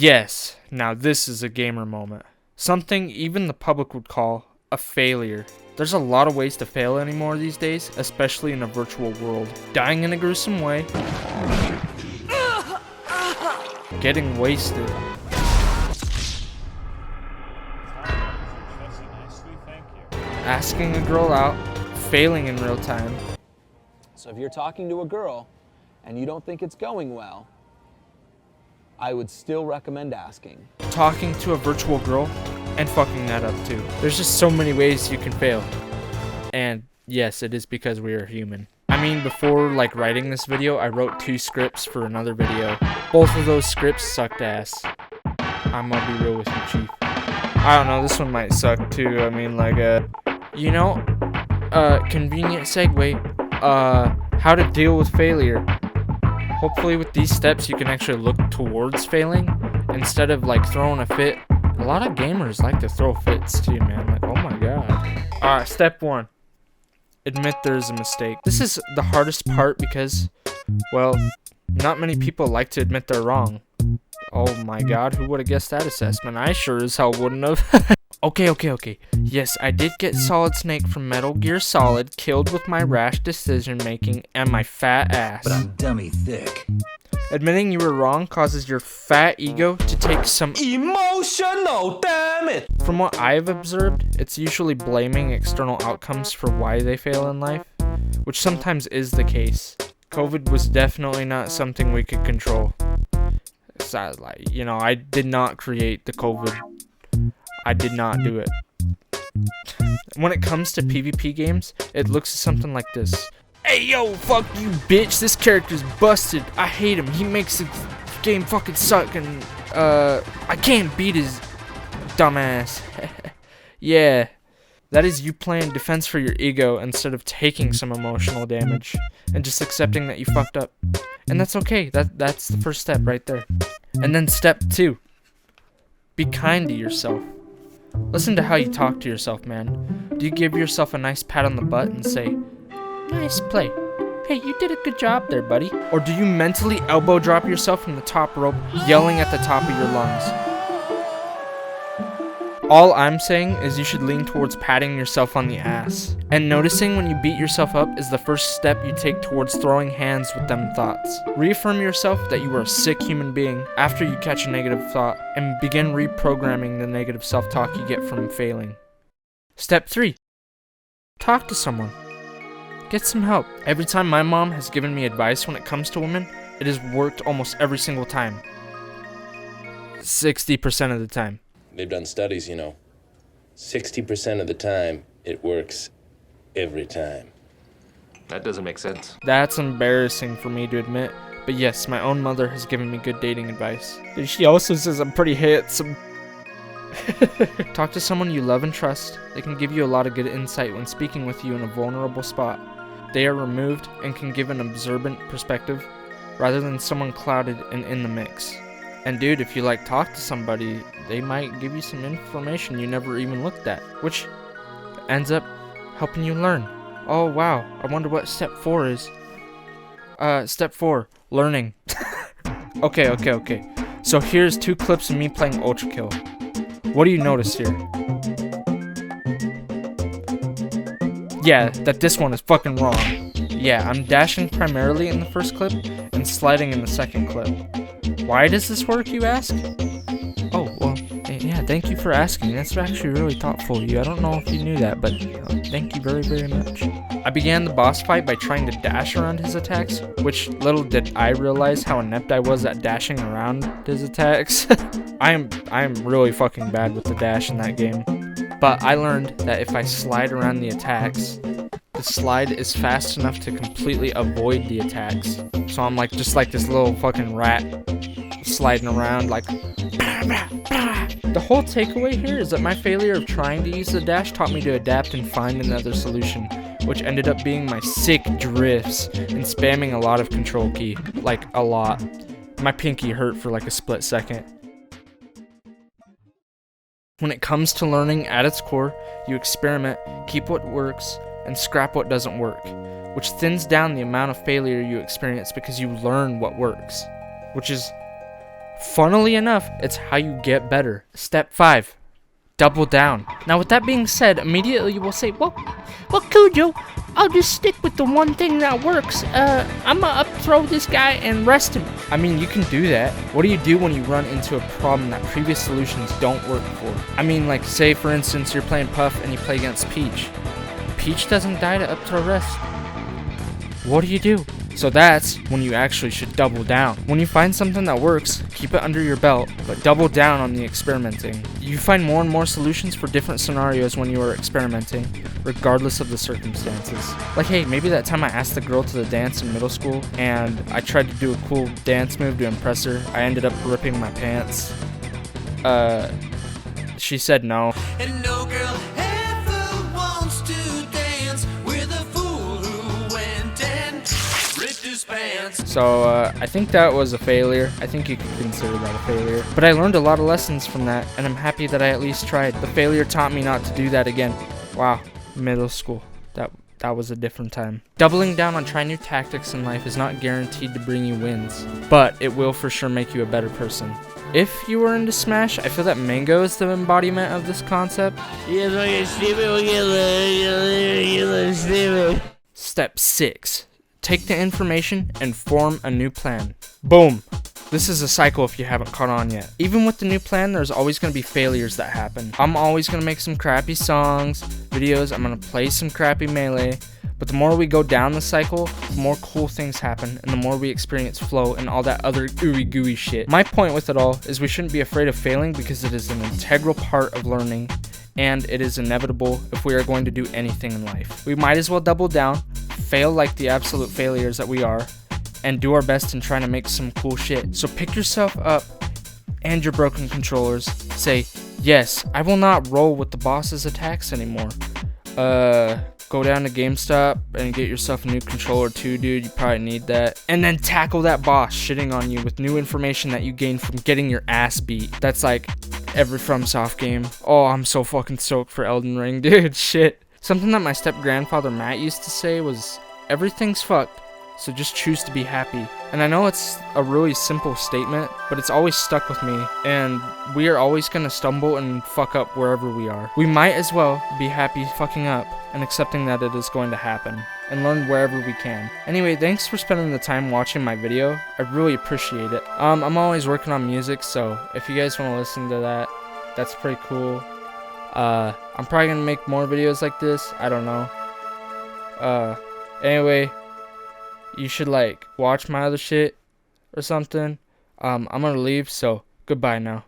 Yes, now this is a gamer moment. Something even the public would call a failure. There's a lot of ways to fail anymore these days, especially in a virtual world. Dying in a gruesome way. Getting wasted. Asking a girl out. Failing in real time. So if you're talking to a girl and you don't think it's going well, I would still recommend asking. Talking to a virtual girl and fucking that up too. There's just so many ways you can fail. And yes, it is because we are human. I mean, before writing this video, I wrote 2 scripts for another video. Both of those scripts sucked ass. I'm gonna be real with you, Chief. I don't know, this one might suck too. I mean, convenient segue. How to deal with failure. Hopefully with these steps you can actually look towards failing instead of throwing a fit. A lot of gamers like to throw fits too, man. Oh my god. Alright, step 1. Admit there's a mistake. This is the hardest part because, well, not many people like to admit they're wrong. Oh my god, who would have guessed that assessment? I sure as hell wouldn't have. Okay. Yes, I did get Solid Snake from Metal Gear Solid killed with my rash decision making and my fat ass. But I'm dummy thick. Admitting you were wrong causes your fat ego to take some Emotional damage! From what I've observed, it's usually blaming external outcomes for why they fail in life, which sometimes is the case. COVID was definitely not something we could control. I did not create the COVID. I did not do it. When it comes to PvP games, it looks something like this. Hey yo, fuck you bitch, this character's busted. I hate him, he makes the game fucking suck and I can't beat his dumbass. Yeah, that is you playing defense for your ego instead of taking some emotional damage and just accepting that you fucked up. And that's okay, that's the first step right there. And then step 2, be kind to yourself. Listen to how you talk to yourself, man. Do you give yourself a nice pat on the butt and say, nice play. Hey, you did a good job there, buddy. Or do you mentally elbow drop yourself from the top rope, yelling at the top of your lungs? All I'm saying is you should lean towards patting yourself on the ass. And noticing when you beat yourself up is the first step you take towards throwing hands with them thoughts. Reaffirm yourself that you are a sick human being after you catch a negative thought, and begin reprogramming the negative self-talk you get from failing. Step 3. Talk to someone. Get some help. Every time my mom has given me advice when it comes to women, it has worked almost every single time. 60% of the time. They've done studies, 60% of the time, it works every time. That doesn't make sense. That's embarrassing for me to admit, but yes, my own mother has given me good dating advice. She also says I'm pretty handsome. Talk to someone you love and trust. They can give you a lot of good insight when speaking with you in a vulnerable spot. They are removed and can give an observant perspective rather than someone clouded and in the mix. And dude, if you talk to somebody, they might give you some information you never even looked at, which ends up helping you learn. Oh wow, I wonder what step 4 is. Step 4, learning. Okay. So here's 2 clips of me playing Ultra Kill. What do you notice here? Yeah, that this one is fucking wrong. Yeah, I'm dashing primarily in the first clip and sliding in the second clip. Why does this work, you ask? Oh, well, yeah, thank you for asking. That's actually really thoughtful of you. I don't know if you knew that, but thank you very, very much. I began the boss fight by trying to dash around his attacks, which little did I realize how inept I was at dashing around his attacks. I am really fucking bad with the dash in that game. But I learned that if I slide around the attacks, the slide is fast enough to completely avoid the attacks. So I'm just like this little fucking rat sliding around The whole takeaway here is that my failure of trying to use the dash taught me to adapt and find another solution, which ended up being my sick drifts and spamming a lot of control key. A lot. My pinky hurt for a split second. When it comes to learning at its core, you experiment, keep what works, and scrap what doesn't work, which thins down the amount of failure you experience because you learn what works, which is Funnily enough, it's how you get better. Step 5. Double down. Now with that being said, immediately you will say, well Cujo, I'll just stick with the one thing that works. I'ma up throw this guy and rest him. I mean, you can do that. What do you do when you run into a problem that previous solutions don't work for? I mean, like, say for instance you're playing Puff and you play against Peach. Peach doesn't die to up throw rest. What do you do? So that's when you actually should double down. When you find something that works, keep it under your belt, but double down on the experimenting. You find more and more solutions for different scenarios when you are experimenting, regardless of the circumstances. Like, hey, maybe that time I asked the girl to the dance in middle school, and I tried to do a cool dance move to impress her. I ended up ripping my pants. She said no. And no girl ever wants to dance with a fool who went and ripped his pants. So I think that was a failure. I think you could consider that a failure. But I learned a lot of lessons from that, and I'm happy that I at least tried. The failure taught me not to do that again. Wow, middle school. That was a different time. Doubling down on trying new tactics in life is not guaranteed to bring you wins, but it will for sure make you a better person. If you were into Smash, I feel that Mango is the embodiment of this concept. Step 6. Take the information and form a new plan. Boom. This is a cycle if you haven't caught on yet. Even with the new plan, there's always going to be failures that happen. I'm always going to make some crappy songs, videos, I'm going to play some crappy Melee. But the more we go down the cycle, the more cool things happen, and the more we experience flow and all that other ooey gooey shit. My point with it all is we shouldn't be afraid of failing because it is an integral part of learning, and it is inevitable if we are going to do anything in life. We might as well double down, fail like the absolute failures that we are, and do our best in trying to make some cool shit. So pick yourself up and your broken controllers. Say, yes, I will not roll with the boss's attacks anymore. Go down to GameStop and get yourself a new controller too, dude. You probably need that. And then tackle that boss shitting on you with new information that you gained from getting your ass beat. That's like every FromSoft game. Oh, I'm so fucking stoked for Elden Ring, dude. Shit. Something that my step-grandfather Matt used to say was, everything's fucked, so just choose to be happy. And I know it's a really simple statement, but it's always stuck with me, and we are always gonna stumble and fuck up wherever we are. We might as well be happy fucking up and accepting that it is going to happen, and learn wherever we can. Anyway, thanks for spending the time watching my video. I really appreciate it. I'm always working on music, so if you guys want to listen to that, that's pretty cool. I'm probably gonna make more videos like this. I don't know. Anyway, you should like watch my other shit or something. I'm gonna leave, so goodbye now.